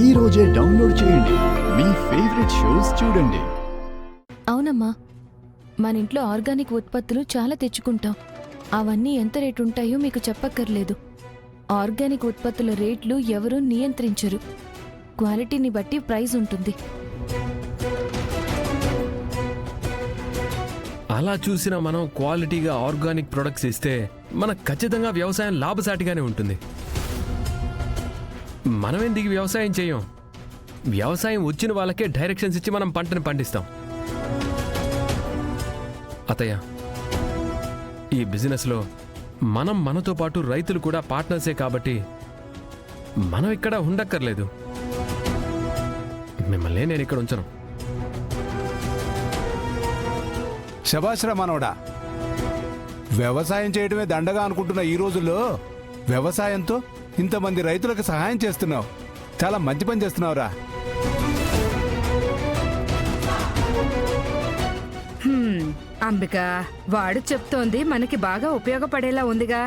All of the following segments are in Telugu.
ఈ రోజే డౌన్లోడ్ చేయండి. మీ ఫేవరెట్ షోస్ చూడండి. అవునమ్మా, మన ఇంట్లో ఆర్గానిక్ ఉత్పత్తులు చాలా తెచ్చుకుంటాం. అవన్నీ ఎంత రేటు ఉంటాయో మీకు చెప్పక్కర్లేదు. ఆర్గానిక్ ఉత్పత్తుల రేట్లు ఎవరూ నియంత్రించరు. క్వాలిటీని బట్టి ప్రైస్ ఉంటుంది. అలా చూసినా మనం క్వాలిటీగా ఆర్గానిక్ ప్రొడక్ట్స్ ఇస్తే మనకు ఖచ్చితంగా వ్యవసాయం లాభసాటిగానే ఉంటుంది. మనమేం దిగి వ్యవసాయం చేయం. వ్యవసాయం వచ్చిన వాళ్ళకే డైరెక్షన్స్ ఇచ్చి మనం పంటని పండిస్తాం. అత్తయ్య, ఈ బిజినెస్లో మనం మనతో పాటు రైతులు కూడా పార్ట్నర్సే కాబట్టి మనం ఇక్కడ ఉండక్కర్లేదు. మిమ్మల్ని నేను ఇక్కడ ఉంచను. శభాశ్రా మనోడా, వ్యవసాయం చేయడమే దండగా అనుకుంటున్న ఈ రోజుల్లో వ్యవసాయంతో ఇంతమంది రైతులకు సహాయం చేస్తున్నావు. చాలా మంచి పని చేస్తున్నావురా. అంబిక, వాడు చెప్తోంది మనకి బాగా ఉపయోగపడేలా ఉందిగా.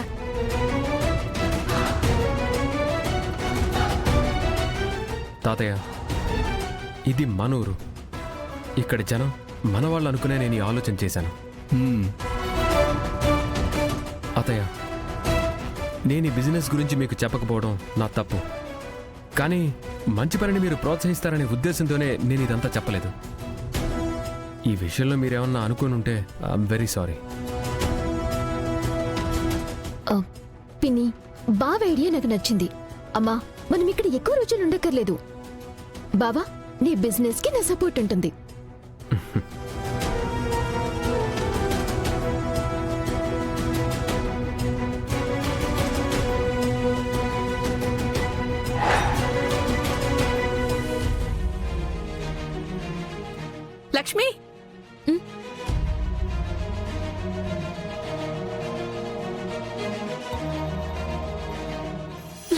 తాతయ్య, ఇది మనూరు. ఇక్కడి జనం మనవాళ్ళు అనుకునే నేను ఈ ఆలోచన చేశాను. అతయ్య, నేను ఈ బిజినెస్ గురించి మీకు చెప్పకపోవడం నా తప్పు. కానీ మంచి పనిని మీరు ప్రోత్సహిస్తారనే ఉద్దేశంతోనే నేను ఇదంతా చెప్పలేదు. ఈ విషయంలో మీరేమన్నా అనుకుని ఉంటే ఐఎమ్ వెరీ సారీ. పిన్ని, బావ ఐడియా నాకు నచ్చింది. అమ్మా, మనం ఇక్కడ ఎక్కువ రోజులు ఉండక్కర్లేదు. బావా, నీ బిజినెస్ కి నా సపోర్ట్ ఉంటుంది. లక్ష్మి,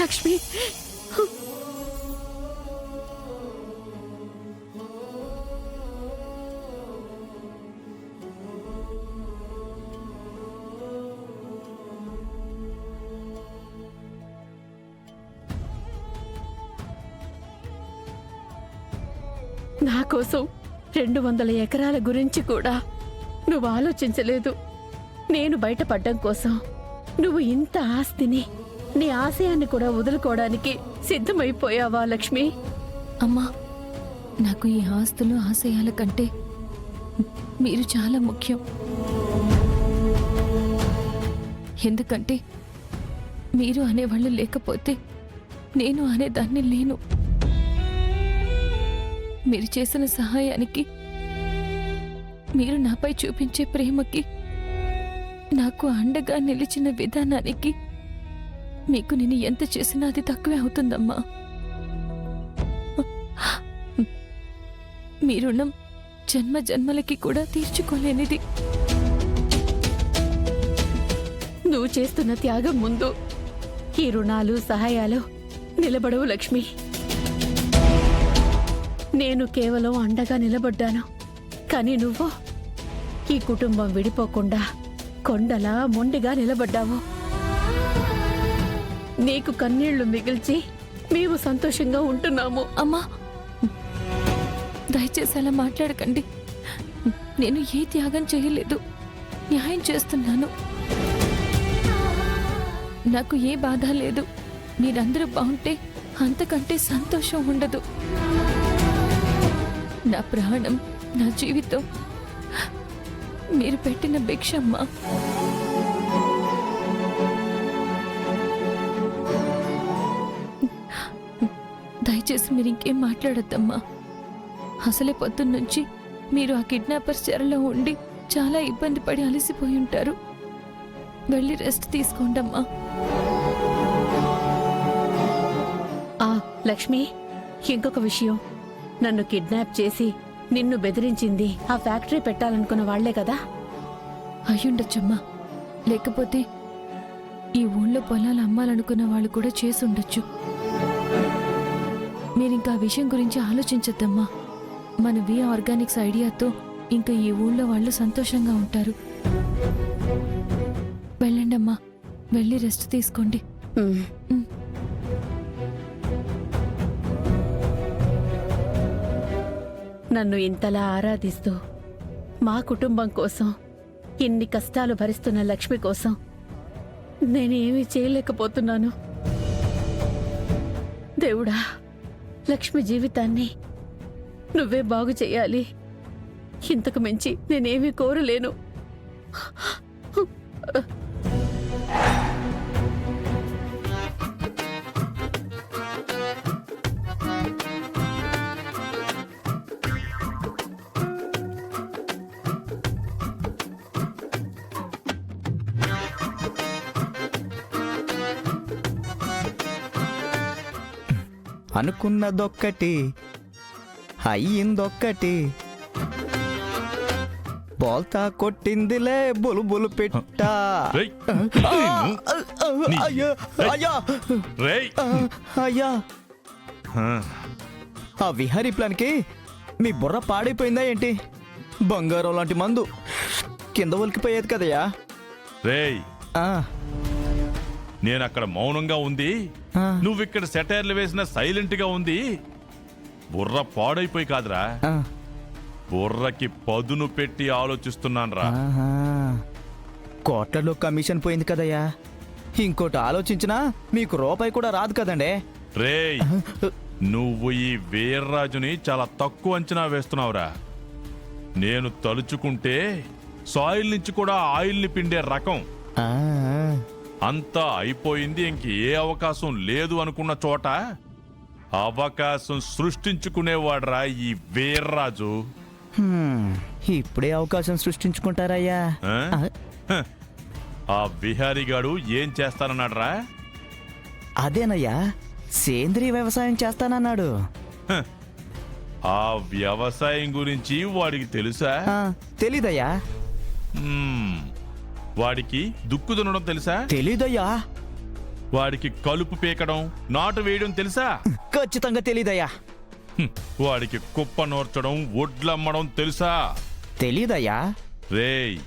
లక్ష్మి, నా కోసం 200 ఎకరాల గురించి కూడా నువ్వు ఆలోచించలేదు. నేను బయటపడ్డం కోసం నువ్వు ఇంత ఆస్తిని, నీ ఆశయాన్ని కూడా వదులుకోవడానికి సిద్ధమైపోయావా లక్ష్మి? అమ్మా, నాకు ఈ ఆస్తులు ఆశయాల కంటే మీరు చాలా ముఖ్యం. ఎందుకంటే మీరు అనేవాళ్ళు లేకపోతే నేను అనేదాన్ని లేను. మీరు చేసిన సహాయానికి, మీరు నాపై చూపించే ప్రేమకి, నాకు అండగా నిలిచిన విధానానికి మీకు నేను ఎంత చేసినా అది తక్కువే అవుతుందమ్మా. మీ రుణం జన్మ జన్మలకి కూడా తీర్చుకోలేనిది. నువ్వు చేస్తున్న త్యాగం ముందు ఈ రుణాలు, సహాయాలు నిలబడవు లక్ష్మి. నేను కేవలం అండగా నిలబడ్డాను, కానీ నువ్వు ఈ కుటుంబం విడిపోకుండా కొండలా మొండిగా నిలబడ్డావు. నీకు కన్నీళ్లు మిగిల్చి మేము సంతోషంగా ఉంటున్నాము. అమ్మా, దయచేసి అలా మాట్లాడకండి. నేను ఏ త్యాగం చేయలేదు, న్యాయం చేస్తున్నాను. నాకు ఏ బాధ లేదు. మీరందరూ బాగుంటే అంతకంటే సంతోషం ఉండదు. నా ప్రాణం, నా జీవితం మీరు పెట్టిన భిక్షమ్మా. దయచేసి మీరు ఇంకేం మాట్లాడొద్దమ్మా. అసలే పొద్దున్నుంచి మీరు ఆ కిడ్నాపర్స్ చెరలో ఉండి చాలా ఇబ్బంది పడి అలసిపోయి ఉంటారు. వెళ్ళి రెస్ట్ తీసుకోండమ్మా. లక్ష్మి, ఇంకొక విషయం. నన్ను కిడ్నాప్ చేసి నిన్ను బెదిరించింది ఆ ఫ్యాక్టరీ పెట్టాలనుకున్న వాళ్లే కదా? అయ్యుండొచ్చమ్మా. లేకపోతే ఈ ఊళ్ళో పొలాలు అమ్మాలనుకున్న వాళ్ళు కూడా చేసి ఉండొచ్చు. మీరింకా ఆ విషయం గురించి ఆలోచించద్దమ్మా. మన వి ఆర్గానిక్స్ ఐడియాతో ఇంకా ఈ ఊళ్ళో వాళ్ళు సంతోషంగా ఉంటారు. వెళ్ళండమ్మా, వెళ్ళి రెస్ట్ తీసుకోండి. నన్ను ఇంతలా ఆరాధిస్తూ మా కుటుంబం కోసం ఇన్ని కష్టాలు భరిస్తున్న లక్ష్మి కోసం నేనేమీ చేయలేకపోతున్నాను. దేవుడా, లక్ష్మి జీవితాన్ని నువ్వే బాగు చేయాలి. ఇంతకు మించి నేనేమీ కోరలేను. అనుకున్నదొక్కటి అయ్యిందొక్కటి, బోల్తా కొట్టిందిలే బులుబులు పెట్ట. రేయ్, అయ్యా అయ్యా రేయ్. అయ్యా, ఆ విహారీ ప్లాన్కి మీ బుర్ర పాడైపోయిందా ఏంటి? బంగారం లాంటి మందు కింద ఒలికిపోయేది కదయ్యా. రేయ్, ఆ, నేను అక్కడ మౌనంగా ఉంది, ఆ, నువ్విక్కడ సెటైర్లు వేసిన సైలెంట్ గా ఉంది. బుర్ర పాడైపోయి కాదురా, ఆ, బుర్రకి పదును పెట్టి ఆలోచిస్తున్నాన్రా. ఆహా. కోట్లలో కమిషన్ పోయింది కదయ్యా. ఇంకోటి ఆలోచించినా మీకు రూపాయి కూడా రాదు కదండే. రేయ్, నువ్వు ఈ వీర్రాజుని చాలా తక్కువ అంచనా వేస్తున్నావురా. నేను తలుచుకుంటే సాయిల్ నుంచి కూడా ఆయిల్ని పిండే రకం. ఆ, అంతా అయిపోయింది, ఇంక ఏ అవకాశం లేదు అనుకున్న చోట అవకాశం సృష్టించుకునేవాడ్రా ఈ వీర్రాజు. హ్మ్, ఇప్పుడే అవకాశం సృష్టించుకుంటారయ్యా. ఆ? ఆ, హ. ఆ విహారీగాడు ఏం చేస్తానన్నాడ్రా? అదేనయ్యా, సేంద్రీయ వ్యవసాయం చేస్తానన్నాడు. హ. ఆ వ్యవసాయం గురించి వాడికి తెలుసా? ఆ, తెలీదయ్యా. మ్మ్. వాడికి దుక్కు దున్నడం తెలుసా? తెలీదయ్యా. వాడికి కలుపు పీకడం, నాటు వేయడం తెలుసా? ఖచ్చితంగా తెలీదయ్యా. హ్మ్. వాడికి కుప్ప నోర్చడం, ఒడ్లమ్మడం తెలుసా? తెలీదయ్యా. రేయ్,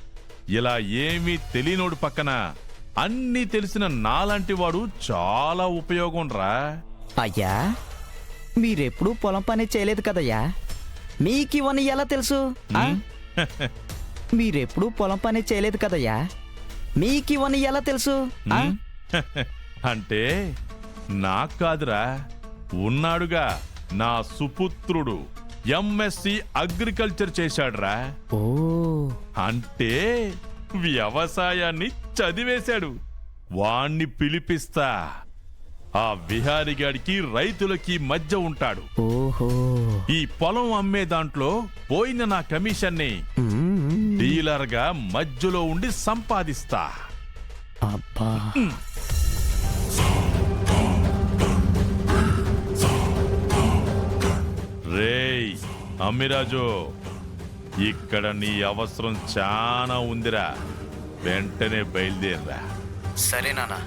ఇలా ఏమీ తెలియనోడు పక్కన అన్నీ తెలిసిన నాలాంటి వాడు చాలా ఉపయోగం రా. అయ్యా, మీరెప్పుడూ పొలం పని చేయలేదు కదయ్యా, మీకివన్నీ ఎలా తెలుసు? ఆ? మీరెప్పుడూ పొలం పని చేయలేదు కదయ్యా, మీకివన్నీ ఎలా తెలుసు? ఆ? అంటే నాకు కాదురా, ఉన్నాడుగా నా సుపుత్రుడు, ఎంఎస్సి అగ్రికల్చర్ చేశాడురా. ఓ, అంటే వ్యవసాయాన్ని చదివేశాడు. వాణ్ణి పిలిపిస్తా. ఆ విహారిగాడికి రైతులకి మధ్య ఉంటాడు. ఓహో. ఈ పొలం అమ్మే దాంట్లో పోయిన నా కమిషన్ని మ్మ్. డీలర్గా మధ్యలో ఉండి సంపాదిస్తా. అబ్బా. రేయ్ అమ్మిరాజు, ఇక్కడ నీ అవసరం చాలా ఉందిరా. వెంటనే బయలుదేరరా. సరే నాన్న.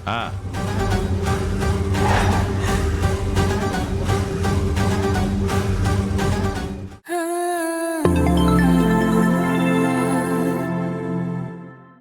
ఆ